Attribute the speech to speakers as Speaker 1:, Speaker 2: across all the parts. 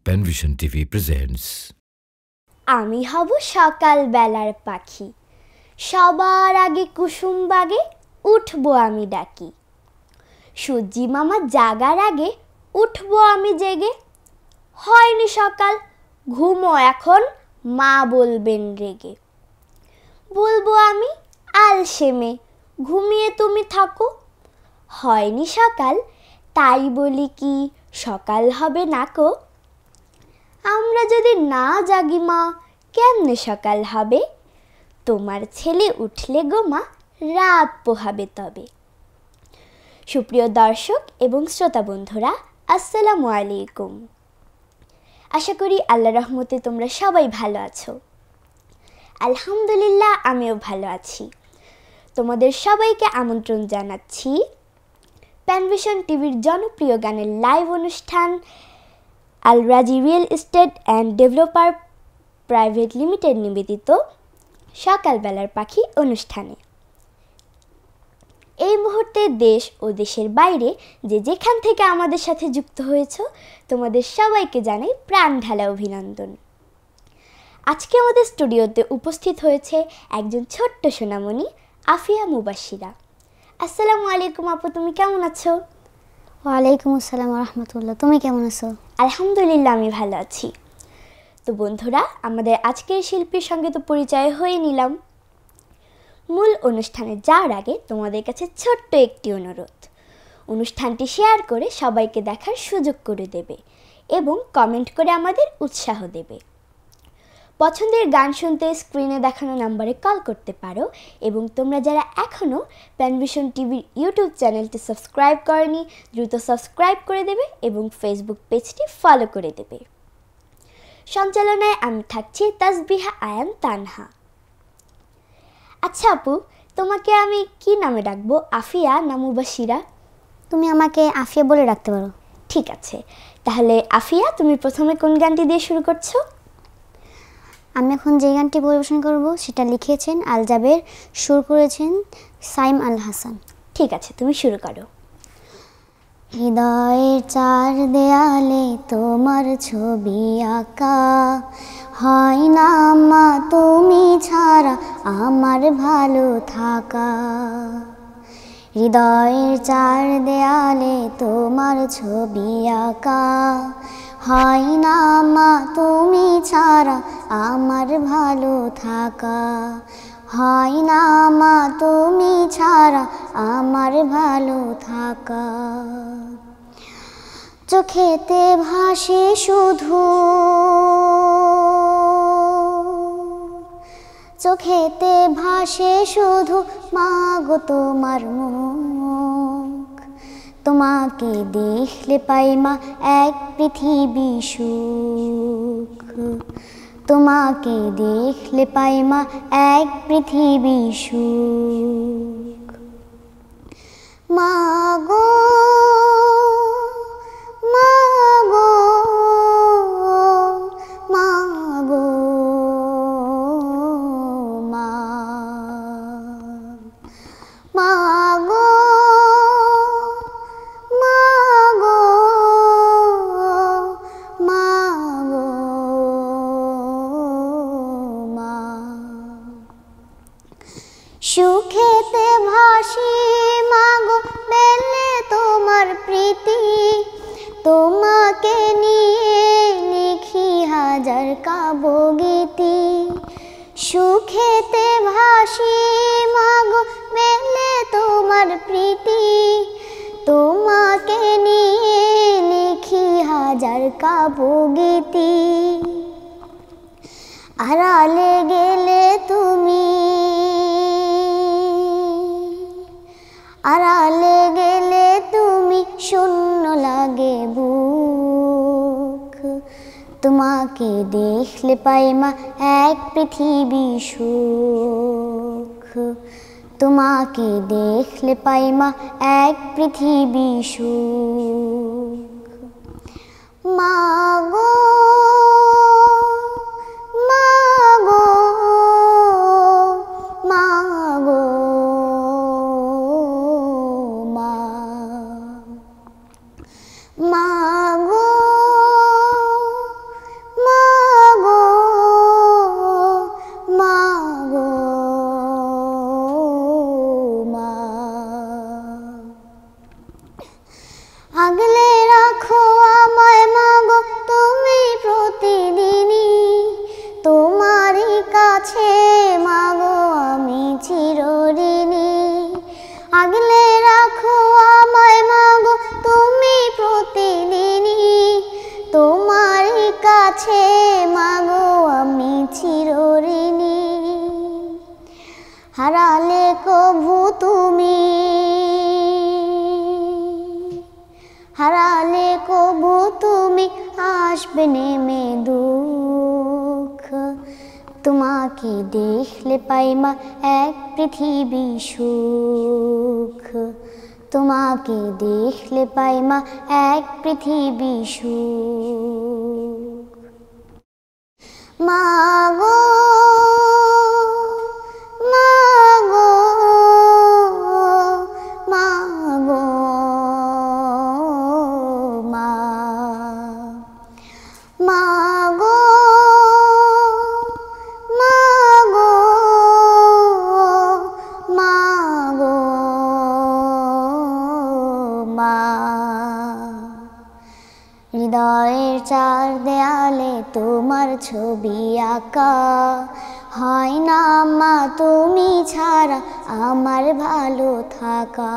Speaker 1: Panvision TV presents
Speaker 2: আমি হব সকাল বেলার পাখি, সবার আগে কুসুম বাগে উঠবো আমি ডাকি। সূর্যি মামা জাগার আগে উঠবো আমি জেগে। হয়নি সকাল, ঘুমো এখন, মা বলবেন রেগে। বলবো আমি আলসেমে, ঘুমিয়ে তুমি থাকো। হয়নি সকাল, তাই বলি কি সকাল হবে নাকো। আমরা যদি না জাগি মা, কেমনে সকাল হবে। তোমার ছেলে উঠলে গো মা, রাত পোহাবে তবে। সুপ্রিয় দর্শক এবং শ্রোতা বন্ধুরা, আসসালামু আলাইকুম। আশা করি আল্লাহর রহমতে তোমরা সবাই ভালো আছো। আলহামদুলিল্লাহ, আমিও ভালো আছি। তোমাদের সবাইকে আমন্ত্রণ জানাচ্ছি প্যানভিশন টিভির জনপ্রিয় গানের লাইভ অনুষ্ঠান আল রাজি real estate and developer private limited নিবেদিত সকালবেলার পাখি অনুষ্ঠানে। এই মুহূর্তে দেশ ও দেশের বাইরে যে যেখান থেকে আমাদের সাথে যুক্ত হয়েছ, তোমাদের সবাইকে জানাই প্রাণ ঢালা অভিনন্দন। আজকে আমাদের স্টুডিওতে উপস্থিত হয়েছে একজন ছোট্ট সোনামণি, আফিয়া মুবাশিরা। আসসালামু আলাইকুম আপু, তুমি কেমন আছো?
Speaker 3: ওয়ালাইকুম আসসালাম রহমতুল্লাহ, তুমি কেমন আছো?
Speaker 2: আলহামদুলিল্লাহ, আমি ভালো আছি। তো বন্ধুরা, আমাদের আজকের শিল্পীর সঙ্গে তো পরিচয় হয়ে নিলাম। মূল অনুষ্ঠানে যাওয়ার আগে তোমাদের কাছে ছোট্ট একটি অনুরোধ, অনুষ্ঠানটি শেয়ার করে সবাইকে দেখার সুযোগ করে দেবে এবং কমেন্ট করে আমাদের উৎসাহ দেবে। পছন্দের গান শুনতে স্ক্রিনে দেখানো নম্বরে কল করতে পারো এবং তোমরা যারা এখনও প্যানভিশন টিভির ইউটিউব চ্যানেলটি সাবস্ক্রাইব করনি, দ্রুত সাবস্ক্রাইব করে দেবে এবং ফেসবুক পেজটি ফলো করে দেবে। সঞ্চালনায় আমি থাকছি তাসবিহা আয়ান তানহা। আচ্ছা আপু, তোমাকে আমি কি নামে ডাকবো, আফিয়া না মুবাশিরা?
Speaker 3: তুমি আমাকে আফিয়া বলে রাখতে পারো।
Speaker 2: ঠিক আছে, তাহলে আফিয়া, তুমি প্রথমে কোন গানটি দিয়ে শুরু করছো?
Speaker 3: আমি এখন যে গানটি পরিবেশন করব সেটা লিখেছেন আল জাবের, সুর করেছেন সাইম আল হাসান।
Speaker 2: ঠিক আছে, তুমি শুরু করো।
Speaker 3: হৃদয়ের চার দেয়ালে তোমার ছবি আঁকা, হয় না মা তুমি ছাড়া আমার ভালো থাকা। হৃদয়ের চার দেয়ালে তোমার ছবি আঁকা, হয় না মা তুমি ছাড়া আমার ভালো থাকা। হয় না মা তুমি ছাড়া আমার ভালো থাকা। চোখেতে ভাসে শুধু, চোখেতে ভাসে শুধু মা গো তোমার মুখ। তোমাকে দেখলে পাই মা এক পৃথিবী সুখ। তোমাকে দেখলে পাই মা এক পৃথিবী সুখ। মা গো, মা গো, মা গো, মা, মা গো, মা গো, মা গো, মা। সুখেতে ভাসি মা গো পেলে তোমার প্রীতি, তোমাকে নিয়ে লিখি হাজার কাব্যগীতি। সুখেতে ভাসি মা গো পেলে তোমার প্রীতি, তোমাকে নিয়ে লিখি হাজার কাব্যগীতি। আড়ালে গেলে তুমি, আড়ালে গেলে তুমি শূন্য লাগে বুক। তোমাকে দেখলে পাই মা এক পৃথিবী সুখ। তোমাকে দেখলে পাই মা এক পৃথিবী সুখ। মা গো, মা গো, মা গো, মা, মা গো, কাছে মাগো আমি চিরঋণী, হারালে কভু তুমি, হারালে কভু তুমি আসবে নেমে দুঃখ, তোমাকে দেখলে পাই মা এক পৃথিবী সুখ, তোমাকে দেখলে পাই মা এক পৃথিবী সুখ। মাগো মাগো মাগো মা, মাগো মাগো মাগো মা। হৃদয়ের চার দেয়ালে তোমার ছবি আঁকা, হয় না মা তুমি ছাড়া আমার ভালো থাকা।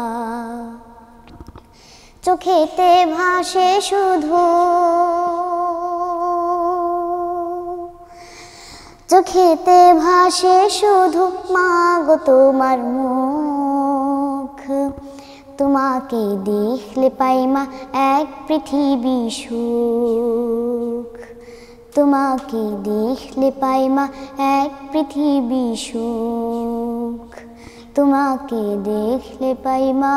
Speaker 3: চোখেতে ভাসে শুধু, চোখেতে ভাসে শুধু মাগো তোমার মুখ, তোমাকে দেখলে পাই মা এক পৃথিবী সুখ, তোমাকে দেখলে পাই মা এক পৃথিবী সুখ, তোমাকে দেখলে পাই মা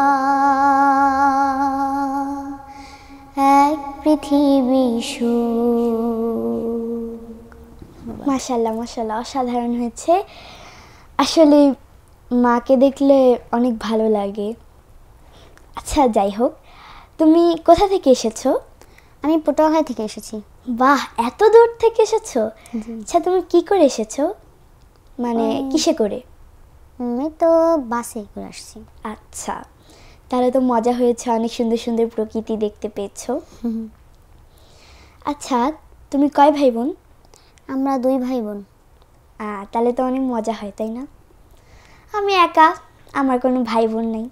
Speaker 3: এক পৃথিবী সুখ।
Speaker 2: মাশাআল্লাহ মাশাআল্লাহ, অসাধারণ হয়েছে। আসলে মাকে দেখলে অনেক ভালো লাগে। আচ্ছা যাই হোক, তুমি কোথা থেকে এসেছো?
Speaker 3: আমি পটুয়াখালী থেকে এসেছি।
Speaker 2: বাহ, এত দূর থেকে এসেছো? আচ্ছা তুমি কি করে এসেছো, মানে কিসে করে?
Speaker 3: আমি তো বাসে করে আসছি।
Speaker 2: আচ্ছা, তাহলে তো মজা হয়েছে, অনেক সুন্দর সুন্দর প্রকৃতি দেখতে পেয়েছো। আচ্ছা তুমি কয় ভাই বোন?
Speaker 3: আমরা 2 ভাই বোন।
Speaker 2: তাহলে তো অনেক মজা হয় তাই না? আমি একা, আমার কোনো ভাই বোন নেই,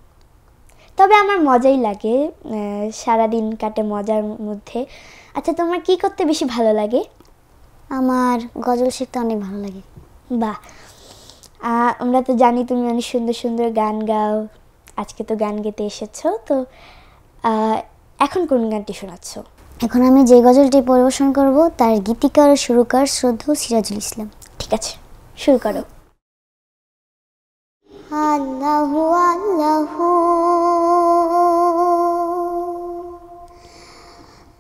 Speaker 2: তবে আমার মজাই লাগে, সারাদিন কাটে মজার মধ্যে। আচ্ছা তোমার কি করতে বেশি ভালো লাগে?
Speaker 3: আমার গজল শিখতে অনেক ভালো লাগে।
Speaker 2: বাহ, আমরা তো জানি তুমি অনেক সুন্দর সুন্দর গান গাও, আজকে তো গান গেতে এসেছো, তো এখন কোন গানটি শোনাচ্ছ?
Speaker 3: এখন আমি যে গজলটি পরিবেশন করব তার গীতিকার ও সুরকার শ্রদ্ধেয় সিরাজুল ইসলাম।
Speaker 2: ঠিক আছে, শুরু করো।
Speaker 3: আল্লাহু আল্লাহু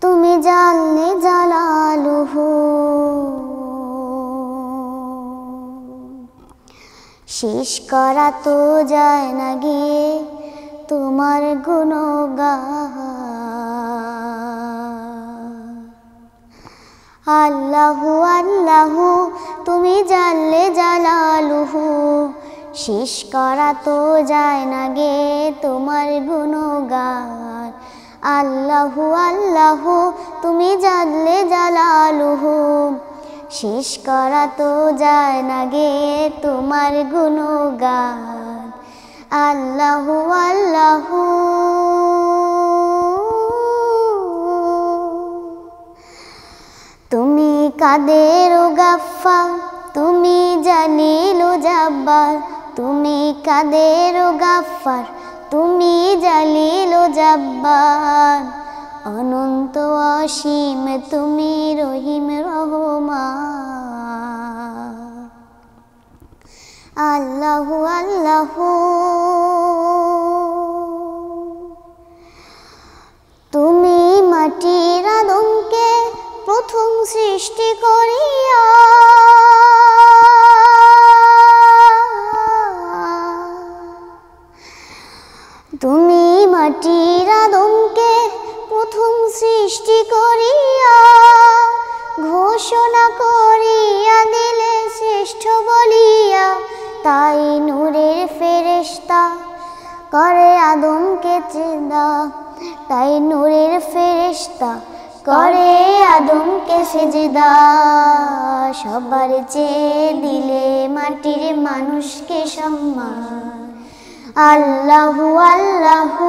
Speaker 3: তুমি জানলে জালালুহু, শেষ করা তো যায় না গিয়ে তোমার গুণগান। আল্লাহু আল্লাহু তুমি জানলে জালালুহু, শেষ করা তো যায় না গে তোমার গুণগান। আল্লাহু আল্লাহু তুমি জানলে জালালুহু, শেষ করা তো যায় না গে তোমার গুণগান। আল্লাহু আল্লাহু তুমি কাদের ও গাফফার, তুমি জালিল ও জাব্বার, তুমি কাদের ও গাফফার, তুমি জালিল ও জাব্বার, অনন্ত অসীম তুমি রহিম রহমান। আল্লাহু আল্লাহু তুমি মাটির আদমকে প্রথম সৃষ্টি করিয়া, তুমি মাটির আদমকে প্রথম সৃষ্টি করিয়া, ঘোষণা করিয়া দিলে শ্রেষ্ঠ বলিয়া, তাই নূরের ফেরেশতা করে আদমকে চেদা, তাই নূরের ফেরেশতা করে আদমকে সেজদা। সবার চেয়ে দিলে মাটির মানুষকে সম্মান। আল্লাহু আল্লাহু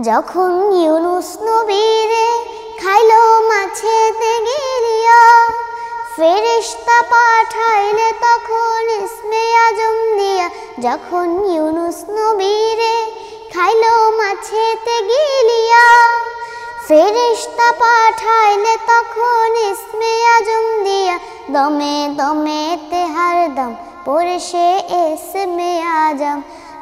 Speaker 3: যখন ইউনুস নবীরে খাইলো মাছেতে গিলিয়া, ফেরেশতা পাঠাইলে তখন ইসমে আজম দিয়া। যখন ইউনুস নবীরে খাইলো মাছেতে গিলিয়া, ফেরেশতা পাঠাইলে তখন ইসমে আজম দিয়া। দমে দমে তেহার দম পড়ে সে ইসমে আজম,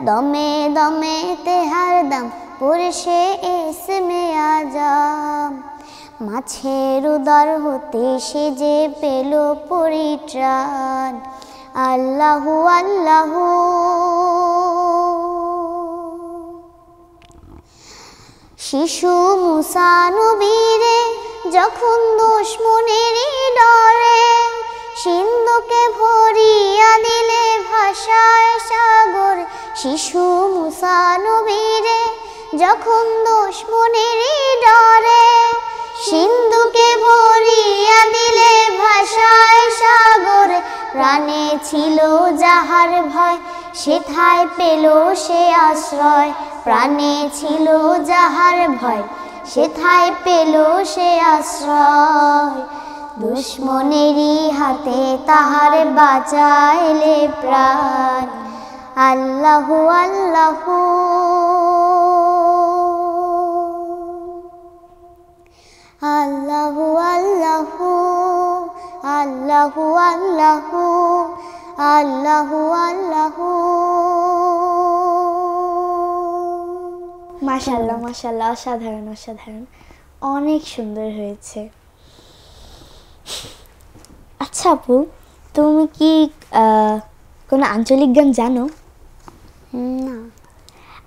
Speaker 3: দমে দমে তেহার দম পড়ে সে ইসমে আজম। মাছের উদর হতে সে যে পেল পরিত্রাণ, আল্লাহু আল্লাহু। শিশু মুসা নবীরে যখন দুশমনের ডরে সিন্ধুকে ভরিয়া দিলে ভাষায় সাগর। শিশু মুসা নবীরে যখন দুশমনের ডরে সিন্ধুকে ভরিয়া দিলে ভাষায় সাগর। প্রাণে ছিল যাহার ভয় সেথায় পেল সে আশ্রয়, প্রাণে ছিল যাহার ভয় সেথায় পেল সে আশ্রয়। দুশমনেরই হাতে তাহার বাঁচাইলে প্রাণ, আল্লাহু আল্লাহু। আল্লাহু আল্লাহু আল্লাহু আল্লাহু আল্লাহু আল্লাহু।
Speaker 2: মাশাআল্লাহ মাশাআল্লাহ, অসাধারণ অসাধারণ, অনেক সুন্দর হয়েছে। আচ্ছা আপু, তুমি কি কোনো আঞ্চলিক গান জানো?
Speaker 3: না।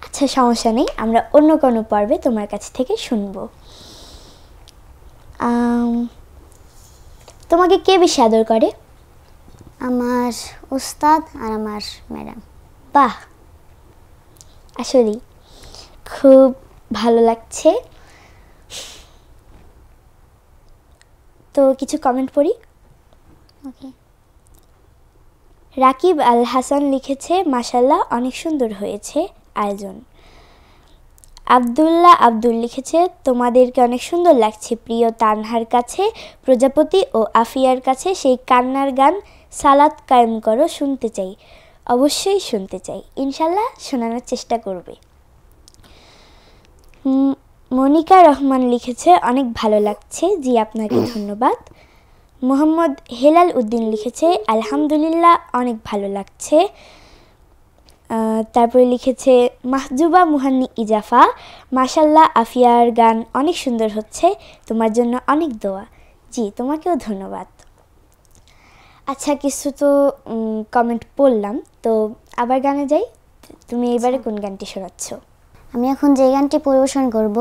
Speaker 2: আচ্ছা সমস্যা নেই, আমরা অন্য কোনো পর্বে তোমার কাছ থেকে শুনবো। তোমাকে কে বেশি আদর করে?
Speaker 3: আমার উস্তাদ আর আমার ম্যাডাম।
Speaker 2: বাহ, আসলেই খুব ভালো লাগছে। তো কিছু কমেন্ট পড়ি।
Speaker 3: ওকে।
Speaker 2: রাকিব আল হাসান লিখেছে, মাশাআল্লাহ অনেক সুন্দর হয়েছে আয়োজন। আব্দুল্লাহ আব্দুল লিখেছে, তোমাদেরকে অনেক সুন্দর লাগছে। প্রিয় তানহার কাছে প্রজাপতি ও আফিয়ার কাছে সেই কান্নার গান সালাত কায়েম করো, শুনতে চাই। অবশ্যই শুনতে চাই, ইনশাল্লাহ শোনানোর চেষ্টা করবে। মনিকা রহমান লিখেছে, অনেক ভালো লাগছে। জি আপনাকে ধন্যবাদ। মোহাম্মদ হেলাল উদ্দিন লিখেছে, আলহামদুলিল্লাহ অনেক ভালো লাগছে। তারপরে লিখেছে মাহজুবা মুহান্নি ইজাফা, মাশাল্লাহ আফিয়ার গান অনেক সুন্দর হচ্ছে, তোমার জন্য অনেক দোয়া। জি তোমাকেও ধন্যবাদ। আচ্ছা কিছু তো কমেন্ট পড়লাম, তো আবার গানে যাই। তুমি এবারে কোন গানটি শোনাচ্ছ?
Speaker 3: আমি এখন যে গানটি পরিবেশন করব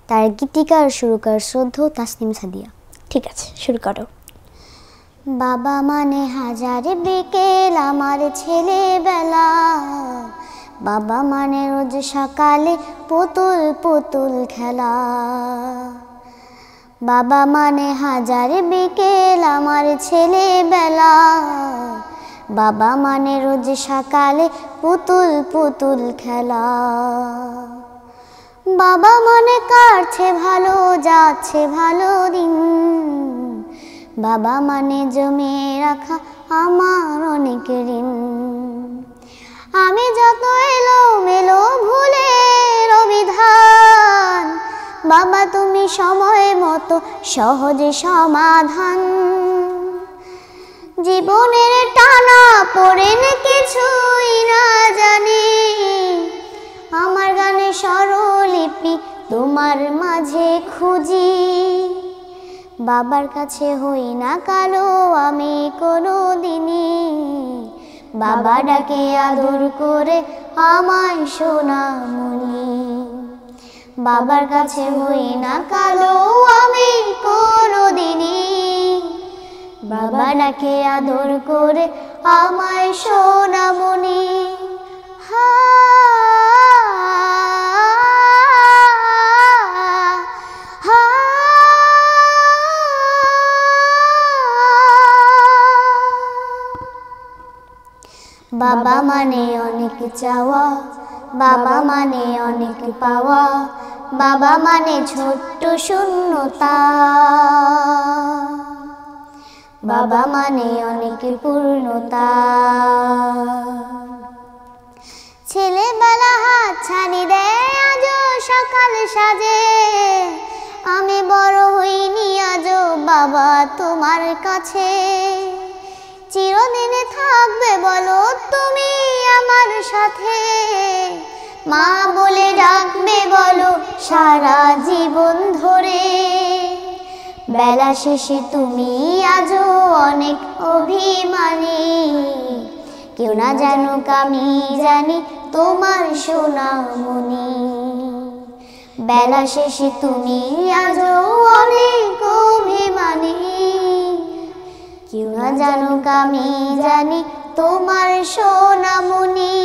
Speaker 3: তার গীতিকার সুরকার শ্রদ্ধেয় তাসনিম সাদিয়া।
Speaker 2: ঠিক আছে, শুরু করো।
Speaker 3: বাবা মানে হাজার বিকেল আমার ছেলেবেলা, বাবা মানে রোজ সকালে পুতুল পুতুল খেলা। বাবা মানে হাজার বিকেল আমার ছেলেবেলা, বাবা মানে রোজ সকালে পুতুল পুতুল খেলা। বাবা মানে কাটছে ভালো যাচ্ছে ভালো দিন, বাবা মানে জমিয়ে রাখা আমার অনেক ঋণ। আমি যত এলো মেলো ভুলে অভিধান, বাবা তুমি সময় মতো সহজে সমাধান। জীবনের টানা পড়েন কিছুই না জানি, আমার গানে স্বরলিপি তোমার মাঝে খুঁজি। বাবার কাছে হই না কালো আমি কোনো দিনই, বাবা ডাকে আদর করে আমায় সোনামণি। বাবার কাছে হই না কালো আমি কোনো দিনই, বাবা ডাকে আদর করে আমায় সোনামণি। বাবা মানে অনেক চাওয়া, বাবা মানে অনেক পাওয়া, বাবা মানে ছোট্ট শূন্যতা, বাবা মানে অনেক পূর্ণতা। ছেলেবেলা হাত ছানি দেয় আজও সকাল সাজে, আমি বড় হইনি আজও বাবা তোমার কাছে। চিরদিনে থাকবে বলো তুমি আমার সাথে, মা বলে ডাকবে বলো সারা জীবন ধরে। বেলা শেষে তুমি আজও অনেক অভিমানী, কেউ না জানুক আমি জানি তোমার সোনামণি। বেলা শেষে তুমি আজও অনেক অভিমানী, কেউ না জানুক আমি জানি তোমার সোনামণি।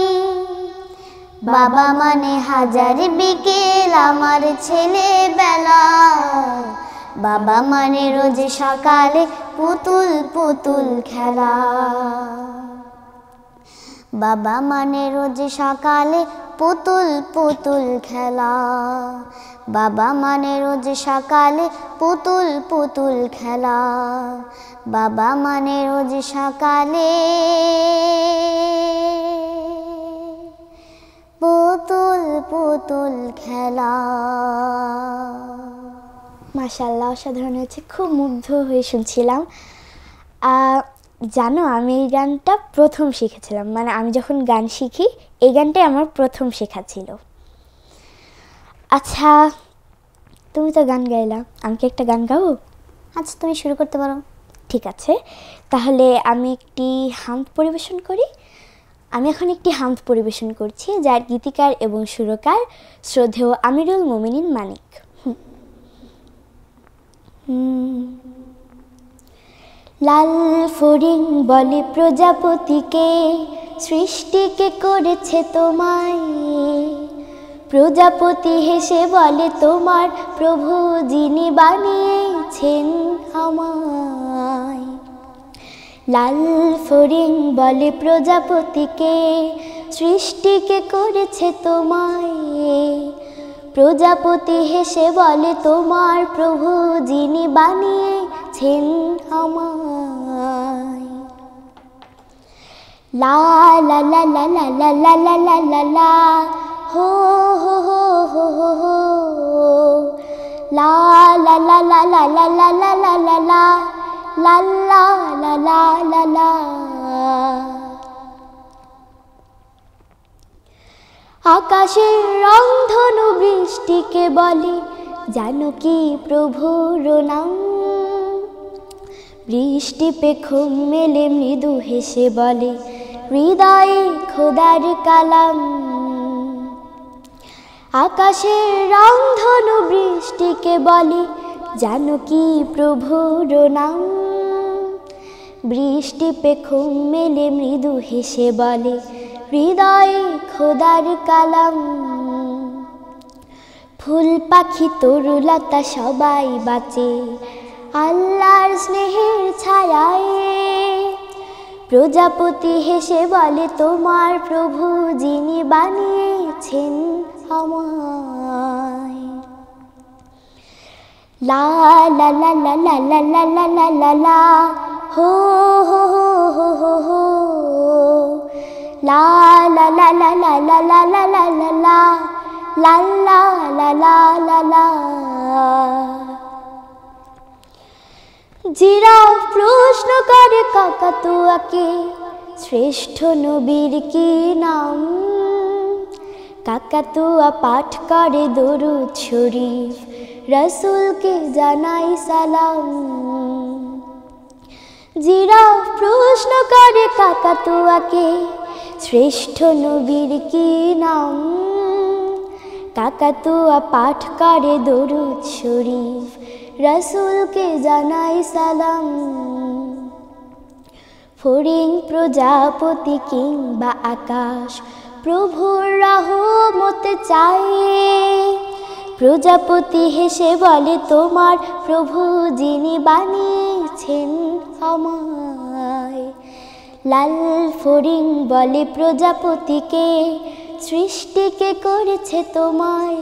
Speaker 3: বাবা মানে হাজার বিকেল আমার ছেলেবেলা, বাবা মানে রোজ সকালে পুতুল পুতুল খেলা। বাবা মানে রোজ সকালে পুতুল পুতুল খেলা, বাবা মানে রোজ সকালে পুতুল পুতুল খেলা, বাবা মানে রোজ সকালে পুতুল পুতুল খেলা।
Speaker 2: মাশাআল্লাহ, অসাধারণ হয়েছে, খুব মুগ্ধ হয়ে শুনছিলাম। জানো, আমি এই গানটা প্রথম শিখেছিলাম, মানে আমি যখন গান শিখি এই গানটাই আমার প্রথম শেখা ছিল। আচ্ছা, তুমি তো গান গাইলা, আমি কি একটা গান গাবো?
Speaker 3: আচ্ছা, তুমি শুরু করতে পারো।
Speaker 2: ঠিক আছে, তাহলে আমি একটি হামদ পরিবেশন করি। আমি এখন একটি হামদ পরিবেশন করছি, যার গীতিকার এবং সুরকার শ্রদ্ধেয় আমিরুল মোমিনিন মানিক। লাল ফড়িং বলে প্রজাপতিকে, সৃষ্টিকে করেছে তোমায়। প্রজাপতি হেসে বলে তোমার প্রভু যিনি বানিয়েছেন আমায়। লাল ফড়িং বলে প্রজাপতিকে, সৃষ্টিকে করেছে তোমায়। প্রজাপতি হেসে বলে তোমার প্রভু যিনি বানিয়েছেন আমায়। লা লা লা লা লা লা লা লা লা লা লা, হো হো হো হো হো হো, লা লা লা লা লা লা লা লা লা লা লা, লা লা লা লা লা লা। আকাশের রংধনু বৃষ্টিকে বলে জানো কি প্রভুর নাম। বৃষ্টি পেখম মেলে মৃদু হেসে বলে হৃদয়ে খোদার কালাম। আকাশের রংধনু বৃষ্টিকে বলে জানো কি প্রভুর নাম। বৃষ্টি পেখম মেলে মৃদু হেসে বলে হৃদয়ে খোদার কালাম। ফুল পাখি তরুলতা সবাই বাঁচে আল্লাহর স্নেহের ছায়ায়। প্রজাপতি হেসে বলে তোমার প্রভু যিনি বানিয়েছেন আমায়। লা লা লা লা লা লা লা লা লা লা লা, হো হো হো হো হো হো, লা লা লা লা লা লা লা লা লা লা লা, লা লা লা লা লা লা। জিরাফ প্রশ্ন করে কাকাতুয়াকে শ্রেষ্ঠ নবীর কি নাম। কাকাতুয়া পাঠ করে দরুদ শরীফ রাসূলকে জানাই সালাম। জিরাফ প্রশ্ন করে কাকাতুয়াকে শ্রেষ্ঠ নবীর কি নাম। কাকাতুয়া পাঠ করে দরুদ শরীফ রাসূলকে জানাই সালাম। ফড়িং প্রজাপতি কিংবা আকাশ প্রভুর রহমত চায়। প্রজাপতি হেসে বলে তোমার প্রভু যিনি বানিয়েছেন আমায়। লাল ফড়িং বলে প্রজাপতিকে সৃষ্টিকে করেছে তোমায়।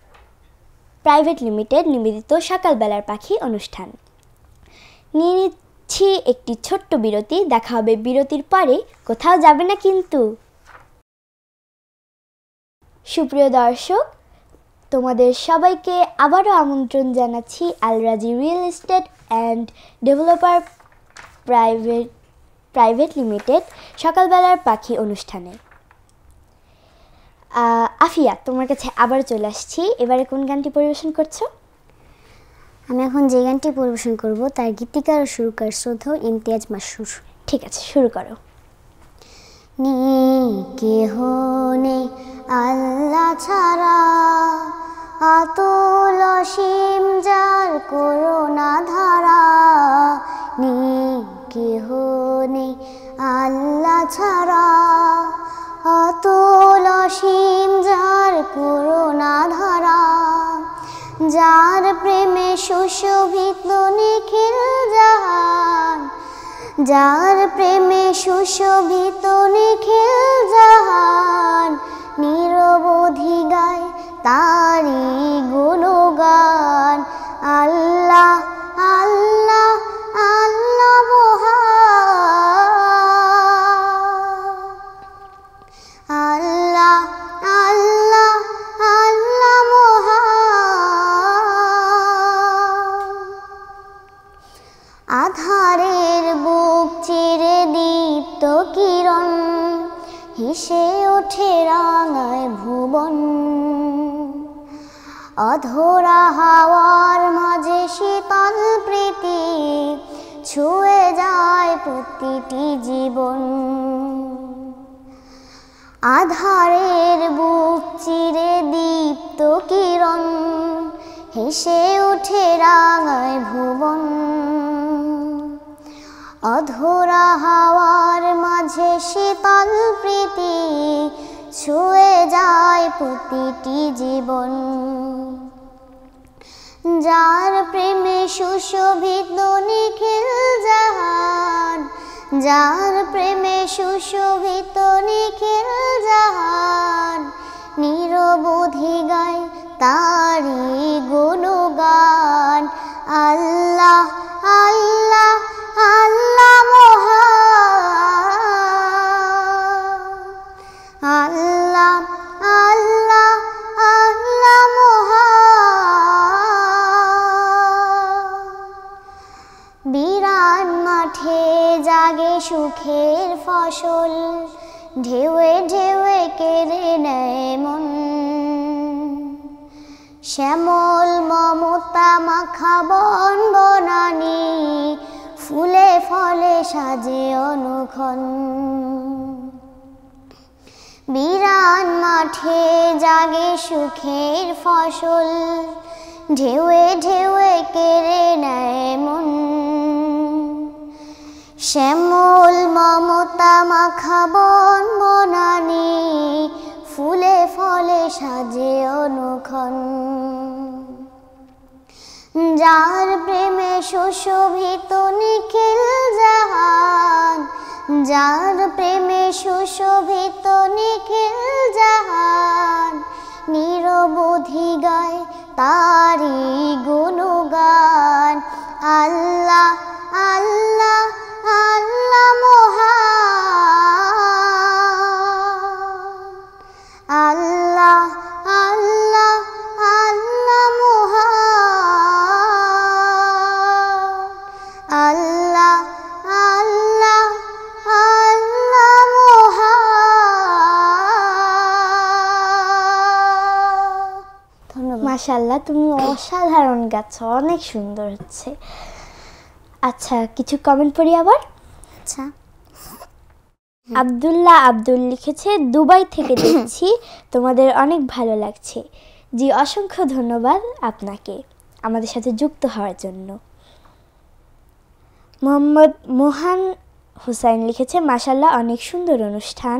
Speaker 2: প্রাইভেট লিমিটেড নিবেদিত সকালবেলার পাখি অনুষ্ঠান। নিয়ে নিচ্ছি একটি ছোট্ট বিরতি। দেখা হবে বিরতির পরে, কোথাও যাবে না কিন্তু। সুপ্রিয় দর্শক, তোমাদের সবাইকে আবারও আমন্ত্রণ জানাচ্ছি আল রাজি real estate and developer private limited সকালবেলার পাখি অনুষ্ঠানে। আফিয়া, তোমার কাছে আবার চলে আসছি। এবারে কোন গানটি পরিবেশন করছো?
Speaker 3: আমি এখন যে গানটি পরিবেশন করব তার গীতিকার ও সুরকার শ্রদ্ধেয় ইমতিয়াজ মাসরুর।
Speaker 2: ঠিক আছে, শুরু করো।
Speaker 3: কেহ নেই আল্লাহ ছাড়া, আতুল অসীম যার করুণা ধারা। কেহ নেই আল্লাহ ছাড়া, আতুল অসীম যার করুণা ধারা। যার প্রেমে সুশোভিত নিখিল জাহান, যার প্রেমে সুশোভিত নিখিল জাহান। নিরবধি গায় তারি গুণগান। আল্লাহ আল্লাহ আল্লাহ মহান, আল্লাহ আল্লাহ আল্লাহ মহান। আধারের বুক চিরে দীপ্ত কিরণ, হেসে ওঠে রাঙায় ভুবন। অধরা হাওয়ার মাঝে শীতল প্রীতি, ছুঁয়ে যায় প্রতিটি জীবন। আধারের বুক চিরে দীপ্ত কিরণ, হেসে ওঠে রাঙায় ভুবন। অধরা হাওয়ার মাঝে শীতল প্রীতি, ছুঁয়ে যায় প্রতিটি জীবন। যার প্রেমে সুশোভিত নিখিল জাহান, যার প্রেমে সুশোভিত নিখিল জাহান। নিরবধি গায় তারি গুণগান। আল্লাহ আল্লাহ আল্লাহ মহান, আল্লাহ আল্লাহ আল্লাহ মহান। বিরান মাঠে জাগে সুখের ফসল, ঢেউয়ে ঢেউয়ে কেড়ে নেয় মন। শ্যামল মমতা মাখা বন বনানি, ফুলে ফলে সাজে অনুক্ষণ। বিরান মাঠে জাগে সুখের ফসল, ঢেউয়ে ঢেউয়ে কেড়ে নেয় মন। শ্যামল মমতা মাখা বন বনানি, ফুলে ফলে সাজে অনুক্ষণ। যার প্রেমে সুশোভিত নিখিল জাহান, যার প্রেমে সুশোভিত নিখিল জাহান। নিরবধি গায় তারি গুণগান। আল্লাহ আল্লাহ আল্লাহ মহান, আল্লাহ আল্লাহ আল্লাহ মহান। আল্লাহ আল্লাহ আল্লাহ মহান। ধন্যবাদ।
Speaker 2: মাশাআল্লাহ, তুমি অসাধারণ গাচ্ছো, অনেক সুন্দর হচ্ছে। আচ্ছা, কিছু কমেন্ট পড়ি আবার।
Speaker 3: আচ্ছা,
Speaker 2: আব্দুল্লাহ আব্দুল লিখেছে, দুবাই থেকে দেখছি, তোমাদের অনেক ভালো লাগছে। জি, অসংখ্য ধন্যবাদ আপনাকে আমাদের সাথে যুক্ত হওয়ার জন্য। মোহাম্মদ মোহান হুসাইন লিখেছে, মাশাআল্লাহ অনেক সুন্দর অনুষ্ঠান।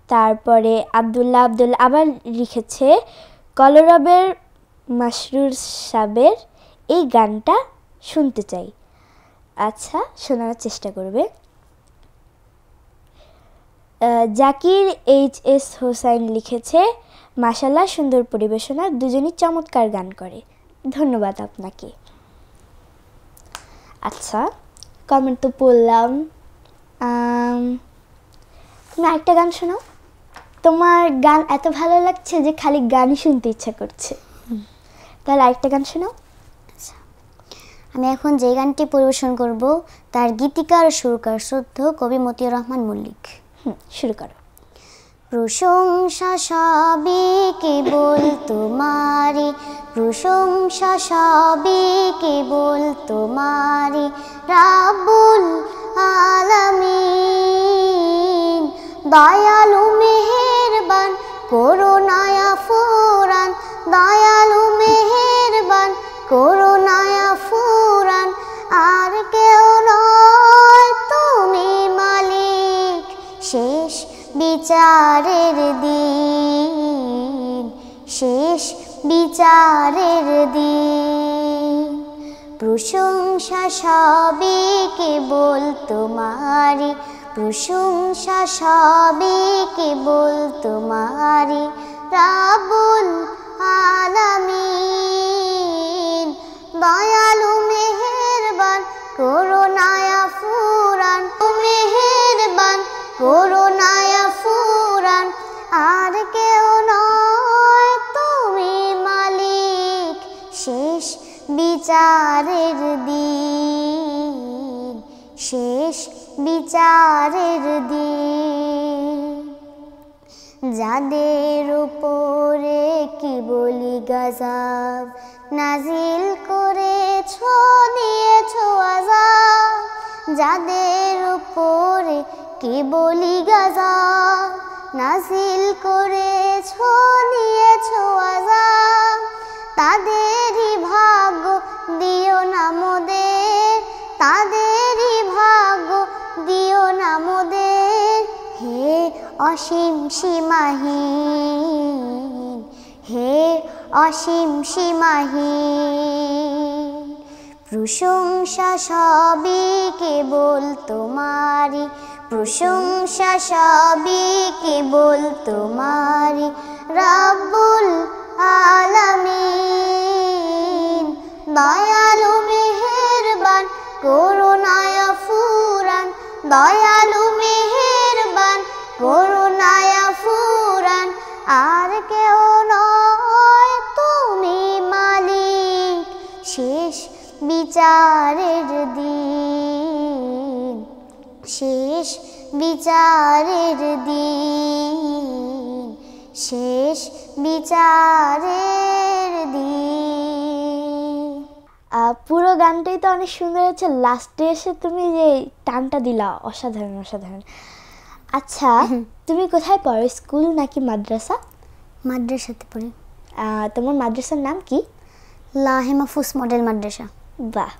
Speaker 2: তারপরে আব্দুল্লাহ আব্দুল আবার লিখেছে, কলরবের মাসরুর সাবের এই গানটা শুনতে চাই। আচ্ছা, শোনার চেষ্টা করবে। জাকির এইচ.এস. হোসাইন লিখেছে, মাশাআল্লাহ সুন্দর পরিবেশনা, দুজনই চমৎকার গান করে। ধন্যবাদ আপনাকে। আচ্ছা, কমেন্ট তো পড়লাম, তুমি আরেকটা গান শোনাও। তোমার গান এত ভালো লাগছে যে খালি গানই শুনতে ইচ্ছা করছে, তাহলে আরেকটা গান শোনাও।
Speaker 3: আমি এখন যে গানটি পরিবেশন করব তার গীতিকার ও সুরকার শ্রদ্ধেয় কবি মতিউর রহমান মল্লিক।
Speaker 2: শুরু করো।
Speaker 3: প্রশংসা সবই কেবল তোমারি, প্রশংসা সবই কেবল তোমারি, রাব্বুল আলামিন। দয়ালু মেহেরবান করুণায়া ফুরান, দয়ালু মেহেরবান করুণায়া ফুরান। আর কেউ নয় তুমি মালিক, শেষ বিচারের দিন, শেষ বিচারের দিন। প্রশংসা সবই কেবল তোমারি, প্রশংসা সবই কেবল তোমারি, রাব্বুল আলামিন। দয়ালু মেহেরবান করুণায়া ফুরান, মেহেরবান করুণায়া ফুরান। আর কেউ নয় তুমি মালিক, শেষ বিচারের দিন, শেষ বিচারের দিন। যাদের উপরে কি বলি গজব নাজিল করেছো, দিয়েছো আযাব। যাদের উপরে কি বলি গজব নাজিল করেছো, দিয়েছো আযাব। তাদেরই ভাগ্য দিও না মোদের, তাদেরই ভাগ্য দিও না মোদের। হে অসীম সীমাহীন, হে অসীম সীমাহীন। প্রশংসা সবই কেবল তোমারি, প্রশংসা সবই কেবল তোমারি, রাব্বুল আলামিন। দয়ালু মেহেরবান করুণায়া ফুরান, দয়ালু মেহেরবান করুণায়া ফুরান। আর কেউ নয় তুমি মালিক, শেষ বিচারের দিন, শেষ বিচারের দিন, শেষ বিচারের দিন।
Speaker 2: পুরো গানটাই তো অনেক সুন্দর হচ্ছে, লাস্টে এসে তুমি যে টানটা দিলা অসাধারণ অসাধারণ। আচ্ছা, তুমি কোথায় পড়ো, স্কুল নাকি মাদ্রাসা?
Speaker 3: মাদ্রাসাতে পড়ি।
Speaker 2: তোমার মাদ্রাসার নাম কি?
Speaker 3: লাহে মাহফুজ মডেল মাদ্রাসা।
Speaker 2: বাহ,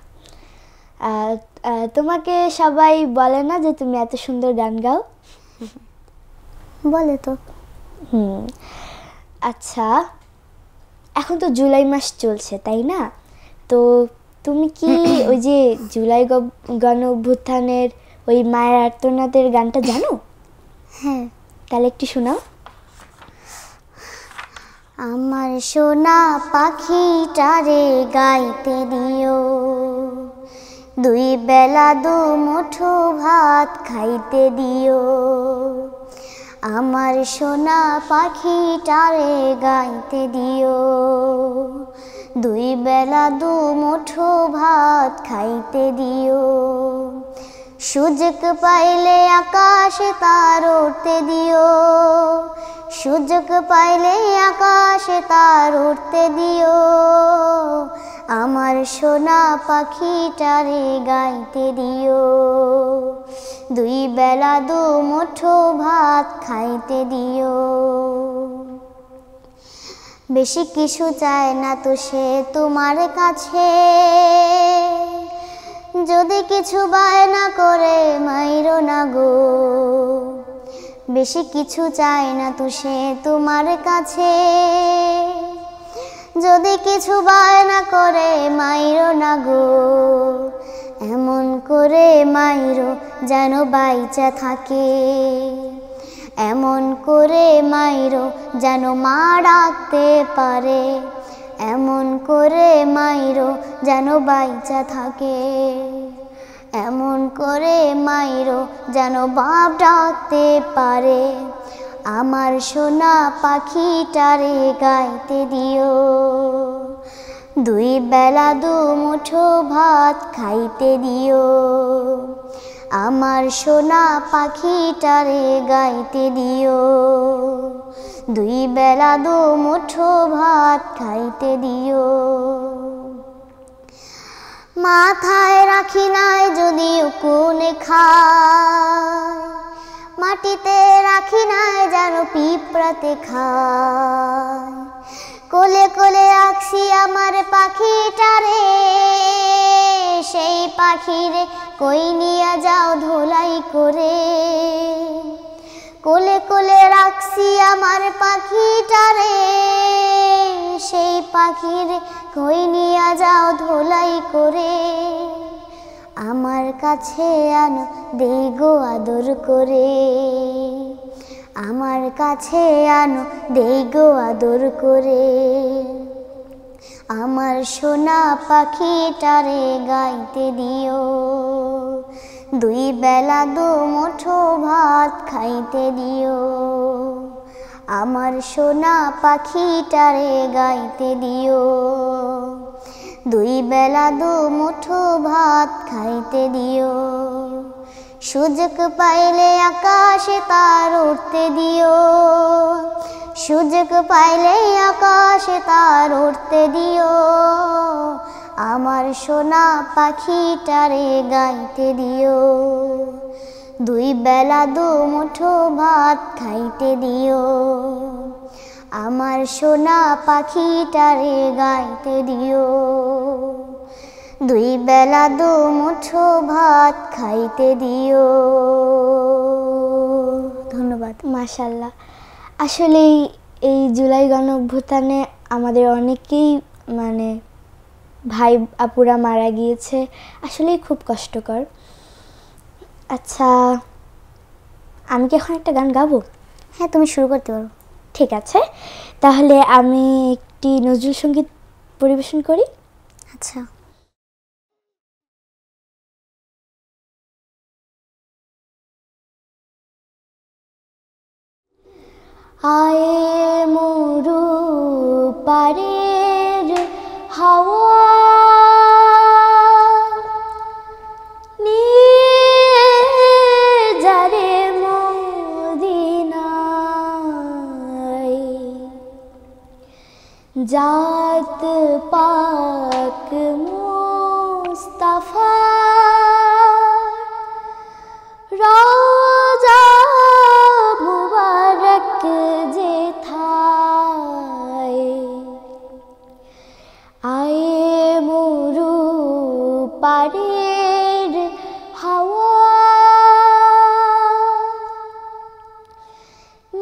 Speaker 2: তোমাকে সবাই বলে না যে তুমি এত সুন্দর গান গাও?
Speaker 3: বলে তো।
Speaker 2: আচ্ছা, এখন তো জুলাই মাস চলছে তাই না? তো তুমি কি ওই যে জুলাই গণ অভ্যুত্থানের ওই মায়ের আর্তনাদের গানটা জানো?
Speaker 3: হ্যাঁ,
Speaker 2: তাহলে একটু শোনাও।
Speaker 3: আমার সোনা পাখিটারে গাইতে দিও, দুই বেলা দু মুঠো ভাত খাইতে দিও। আমার সোনা পাখিটারে গাইতে দিও, দুই বেলা দু মুঠো ভাত খাইতে দিও। সুযোগ পাইলে আকাশে তার উঠতে দিও, সুযোগ পাইলে আকাশে তার উঠতে দিও। আমার সোনা পাখিটারে গাইতে দিও, দুই বেলা দু মুঠো ভাত খাইতে দিও। বেশি কিছু চায় না তো সে তোমার কাছে, যদি কিছু বায়না করে মাইরো না গো। বেশি কিছু চায় না তো সে তোমার কাছে, যদি কিছু বায়না করে মাইরো না গো। এমন করে মাইরো যেন বাইচা থাকে, এমন করে মাইরো যেন মা ডাকতে পারে, এমন করে মাইরো যেন বাইচা থাকে, এমন করে মাইরো যেন বাপ ডাকতে পারে। আমার সোনা পাখিটারে গাইতে দিও, দুই বেলা দুমুঠো ভাত খাইতে দিও। আমার সোনা পাখিটারে গাইতে দিও, দুই বেলা দুমুঠো ভাত খাইতে দিও। মাথায় রাখি নাই যদিও কোনে খায়, মাটিতে রাখি নাই যেন পিঁপড়াতে খায়। কোলে কোলে আঁকছি আমার পাখিটারে, সেই পাখিরে কই নিয়া যাও ধোলাই করে। কোলে কোলে রাখছি আমার পাখিটারে, সেই পাখিরে কই নিয়া যাও ধোলাই করে। আমার কাছে আনো দেই গো আদর করে, আমার কাছে আনো দেই গো আদর করে। আমার সোনা পাখিটারে গাইতে দিও, দুই বেলা দুমুঠো ভাত খাইতে দিও। আমার সোনা পাখিটারে গাইতে দিও, দুই বেলা দুমুঠো ভাত খাইতে দিও। সুযোগ পাইলে আকাশে তার উঠতে দিও, সুযোগ পাইলে আকাশে তার উঠতে দিও। আমার সোনা পাখিটারে গাইতে দিও, দুই বেলা দুমুঠো ভাত খাইতে দিও। আমার সোনা পাখিটারে গাইতে দিও, দুই বেলা দুমুঠো ভাত খাইতে দিও। ধন্যবাদ।
Speaker 2: মাশাআল্লাহ, আসলেই এই জুলাই গণঅভ্যুত্থানে আমাদের অনেকেই মানে ভাই আপুরা মারা গিয়েছে, আসলেই খুব কষ্টকর। আচ্ছা, আমি কি এখন একটা গান গাবো?
Speaker 3: হ্যাঁ, তুমি শুরু করতে পারো।
Speaker 2: ঠিক আছে, তাহলে আমি একটি নজরুল সঙ্গীত পরিবেশন করি।
Speaker 3: আচ্ছা।
Speaker 2: আয়ে মরু পারের হাওয়া, নিয়ে যারে মদিনায়, জাত পাক মুস্তাফা রওজা মুবারক যেথায়। আয়ে মরু পারের হাওয়া,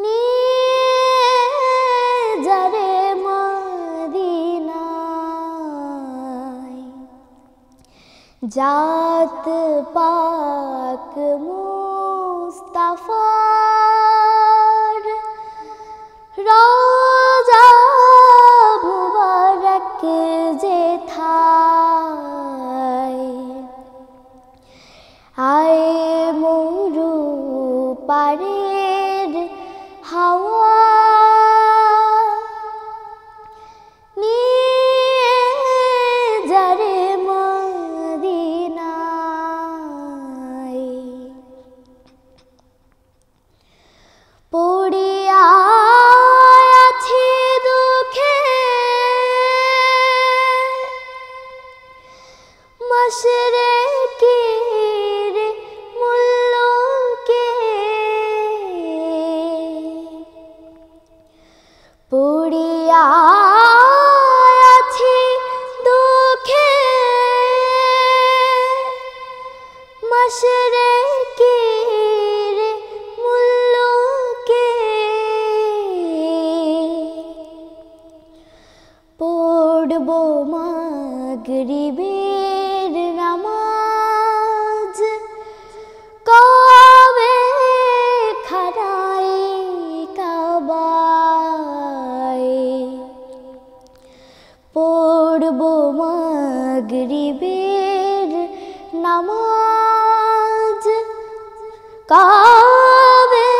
Speaker 2: নিয়ে যারে মদিনায়, জাত পাক মুস্তাফার রওজা মুবারক যেথায়। আয়ে মরু পারের হাওয়া, নিয়ে যারে মদিনায়। পড়িয়া আছি দুঃখে মাশরিকের মুলুকে, পড়িয়া আছি দুঃখে মাশরিকের মুলুকে। পড়ব মাগরিবের নামাজ, কবে খাড়াই মাগরিবের নামাজ কাবে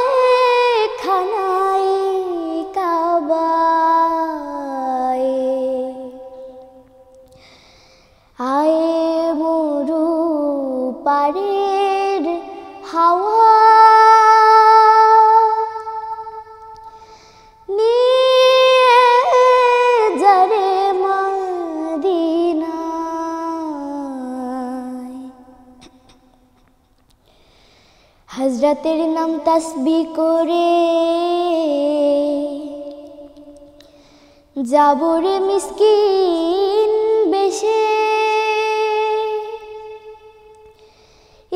Speaker 2: খানায় কাবায় আয়ে মরু পারের হাওয়া নিয়ে যারে মদিনায় হযরতের নাম তাসবিহ করে যাবো রে মিসকিন বেশে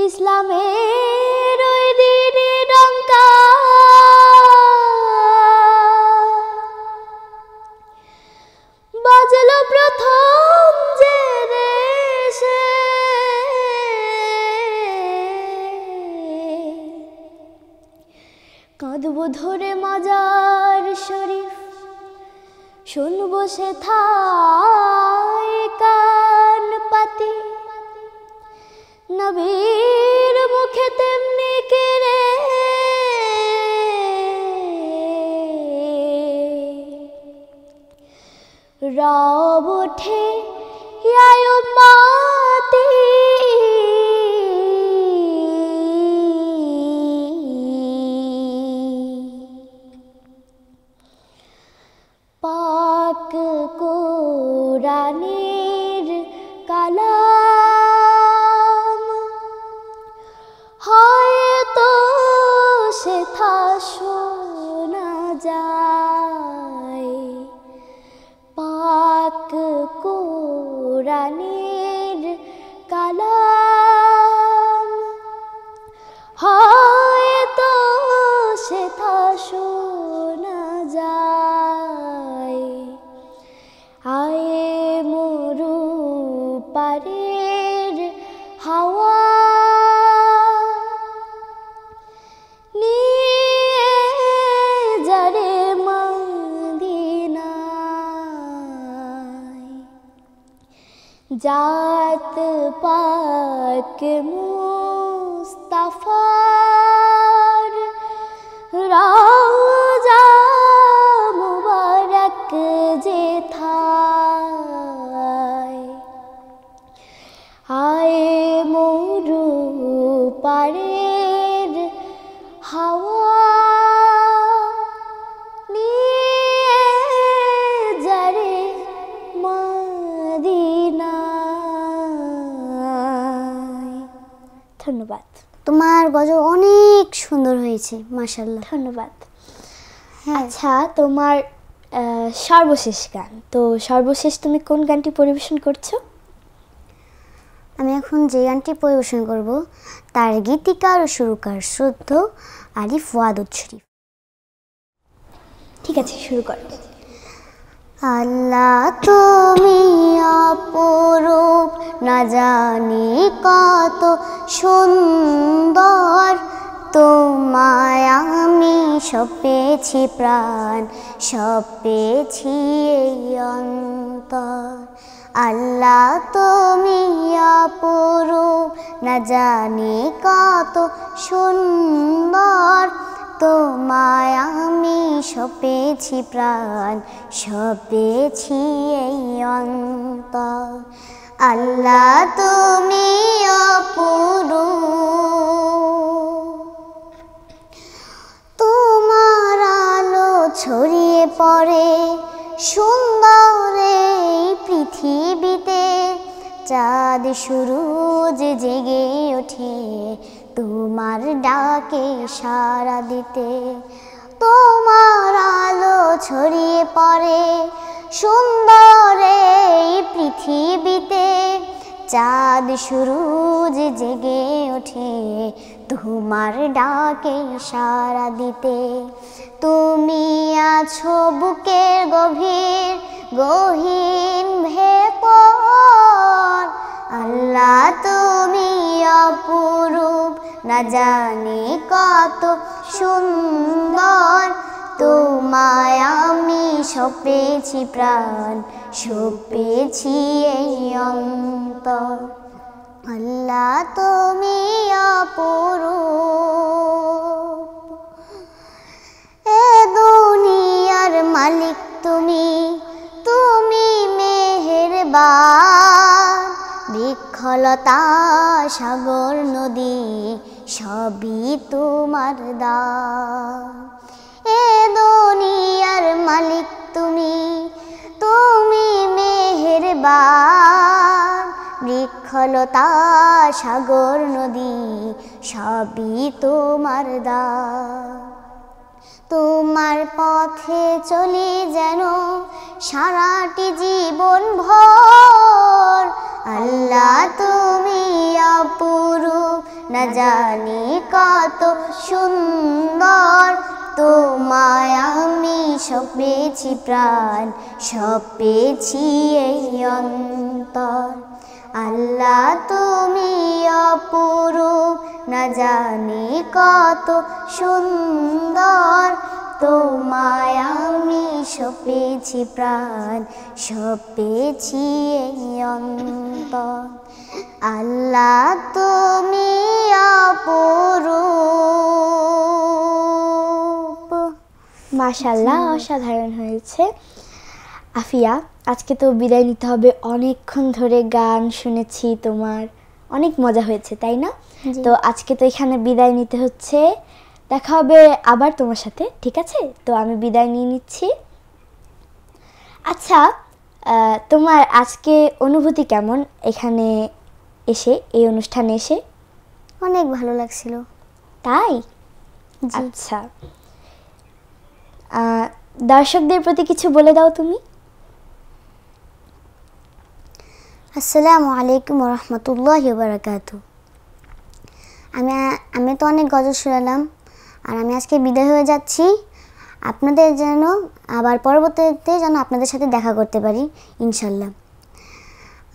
Speaker 2: ইসলামের ওই দিনে ডঙ্কা বাজলো প্রথম যে দেশে কাঁদবো ধরে মাজার শরীফ শুনবো সে থায় কান পাতি নবীর মুখে তেমনি কেড়ে রব ওঠে ইয়া উম্মতি পাক কোরআনের কালাম হয়তো সেথা শোনা যায় পাক কোরআনের কালাম হয়তো সেথা শোনা যায় আয়ে মরু পারের হাওয়া নিয়ে যারে মদিনায় জাত পাক মুস্তাফার রওজা মুবারক যেথায় আয়ে মরু পারের হাওয়া নিয়ে যারে মদিনায়। ধন্যবাদ।
Speaker 3: তোমার গজল অনেক সুন্দর হয়েছে, মাশাআল্লাহ।
Speaker 2: ধন্যবাদ। আচ্ছা, তোমার সর্বশেষ গান, তো সর্বশেষ তুমি কোন গানটি পরিবেশন করছো?
Speaker 3: আমি এখন যে গানটি পরিবেশন করব তার গীতিকার ও সুরকার শ্রদ্ধেয় আরিফ ওয়াদুদ শরীফ।
Speaker 2: ঠিক আছে, শুরু করো।
Speaker 3: আল্লাহ তুমি অপরূপ, না জানি কত সুন্দর, তোমায় আমি সব পেয়েছি প্রাণ, সব পেয়েছি এই অন্তর। আল্লাহ তুমি অপরূপ, না জানি কত সুন্দর, তোমায় আমি সব পেয়েছি প্রাণ, সব পেয়েছি এই অন্তর। আল্লাহ তুমি অপরূপ, তোমার আলো ছড়িয়ে পড়ে সুন্দর এই পৃথিবীতে, চাঁদ সূরজ জেগে ওঠে তোমার ডাকে সাড়া দিতে। তোমার আলো ছড়িয়ে পড়ে সুন্দর এই পৃথিবীতে, চাঁদ সূরজ জেগে ওঠে তোমার ডাকে সাড়া দিতে। তুমি আছো বুকের গভীর গহীন ভেতর, আল্লাহ তুমি অপরূপ, না জানি কত সুন্দর, তোমায় আমি সপেছি প্রাণ, সপেছি এই অন্তর। আল্লাহ তুমি অপরূপ, এ দুনিয়ার মালিক তুমি, তুমি মেহেরবান। বৃক্ষলতা সাগর নদী সবই তোমার দান। এ দুনিয়ার মালিক তুমি, তুমি মেহেরবান। বৃক্ষলতা সাগর নদী সবই তোমার দান। তোমার পথে চলি যেন সারাটি জীবন ভর। আল্লাহ তুমি অপরূপ, না জানি কত সুন্দর। তোমায় আমি সপেছি প্রাণ, সপেছি এই অন্তর। আল্লাহ তুমি অপরূপ, না জানি কত সুন্দর। তোমায় আমি সপেছি প্রাণ, সপেছি এই অন্তর। আল্লাহ তুমি অপরূপ।
Speaker 2: মাশাআল্লাহ, অসাধারণ হয়েছে। আফিয়া, আজকে তো বিদায় নিতে হবে। অনেকক্ষণ ধরে গান শুনেছি তোমার, অনেক মজা হয়েছে, তাই না? তো আজকে তো এখানে বিদায় নিতে হচ্ছে। দেখা হবে আবার তোমার সাথে, ঠিক আছে? তো আমি বিদায় নিয়ে নিচ্ছি। আচ্ছা, তোমার আজকে অনুভূতি কেমন এখানে এসে, এই অনুষ্ঠানে এসে?
Speaker 3: অনেক ভালো লাগছিল।
Speaker 2: তাই? আচ্ছা, দর্শকদের প্রতি কিছু বলে দাও তুমি।
Speaker 3: আসসালামু আলাইকুম ওয়া রাহমাতুল্লাহি ওয়া বারাকাতুহু। আমি তো অনেক গজল শোনালাম, আর আমি আজকে বিদায় হয়ে যাচ্ছি। আপনাদের যেন আবার পরবর্তীতে যেন আপনাদের সাথে দেখা করতে পারি ইনশাল্লাহ।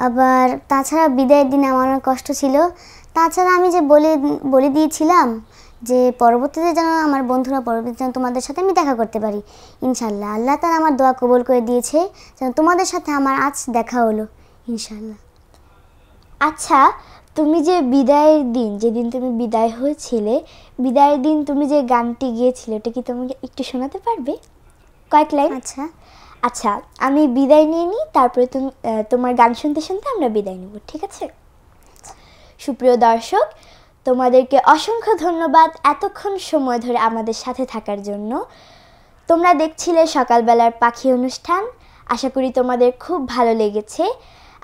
Speaker 3: আবার তাছাড়া বিদায়ের দিনে আমার অনেক কষ্ট ছিল। তাছাড়া আমি যে বলে দিয়েছিলাম যে পরবর্তীতে যেন আমার বন্ধুরা পরবর্তীতে যেন তোমাদের সাথে আমি দেখা করতে পারি ইনশাল্লাহ। আল্লাহ তাআলা আমার দোয়া কবুল করে দিয়েছে, যেন তোমাদের সাথে আমার আজ দেখা হলো ইনশাল্লাহ।
Speaker 2: আচ্ছা, তুমি যে বিদায়ের দিন, যেদিন তুমি বিদায় হয়েছিলে, বিদায়ের দিন তুমি যে গানটি গিয়েছিলে, ওটা কি তোমাকে একটু শোনাতে পারবে? কয়েক লাইন।
Speaker 3: আচ্ছা
Speaker 2: আচ্ছা, আমি বিদায় নিয়ে নিই, তারপরে তুমি তোমার গান শুনতে শুনতে আমরা বিদায় নেব, ঠিক আছে? সুপ্রিয় দর্শক, তোমাদেরকে অসংখ্য ধন্যবাদ এতক্ষণ সময় ধরে আমাদের সাথে থাকার জন্য। তোমরা দেখছিলে সকালবেলার পাখি অনুষ্ঠান। আশা করি তোমাদের খুব ভালো লেগেছে।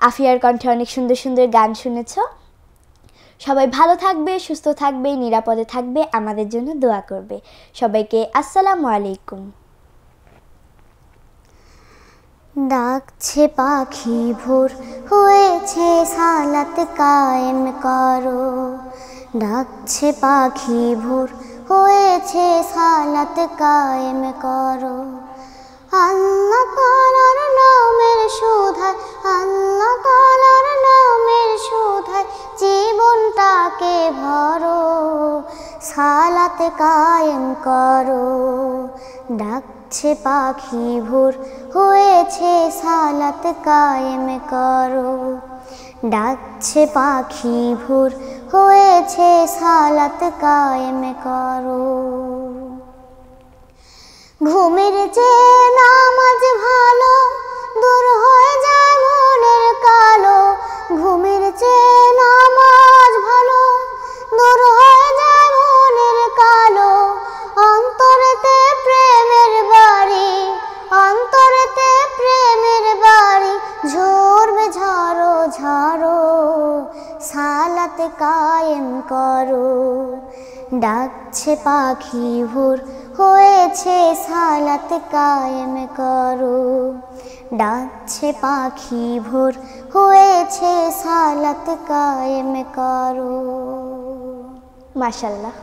Speaker 2: আফিয়ার কণ্ঠে অনেক সুন্দর সুন্দর গান শুনেছ। সবাই ভালো থাকবে, সুস্থ থাকবে, নিরাপদে থাকবে, আমাদের জন্য দোয়া করবে। সবাইকে আসসালামু আলাইকুম।
Speaker 3: ডাকছে পাখি ভোর হয়েছে সালাত কায়েম করো। ডাকছে পাখি ভোর হয়েছে সালাত কায়েম করো। আল্লাহ তাআলার নামের সুধায়, আল্লাহ তাআলার নামের সুধায় জীবনটাকে ভরো। সালাত কায়েম করো। ডাকছে পাখি ভোর হয়েছে সালাত কায়েম করো। ডাকছে পাখি ভোর হয়েছে সালাত কায়েম করো। ঘুমের চেয়ে নামাজ ভালো, দূর হয়ে যায় মনের কালো। ঘুমের চেয়ে নামাজ ভালো, দূর হয়ে যায় মনের কালো। অন্তরেতে প্রেমের বাড়ি, অন্তরেতে প্রেমের বাড়ি ঝরবে ঝড়ো ঝড়ো। সালাত কায়েম করো। ডাকছে পাখি ভোর হয়েছে সালাত কায়েম করো। ডাকছে পাখি ভোর হয়েছে সালাত কায়েম করো।
Speaker 2: মাশাআল্লাহ।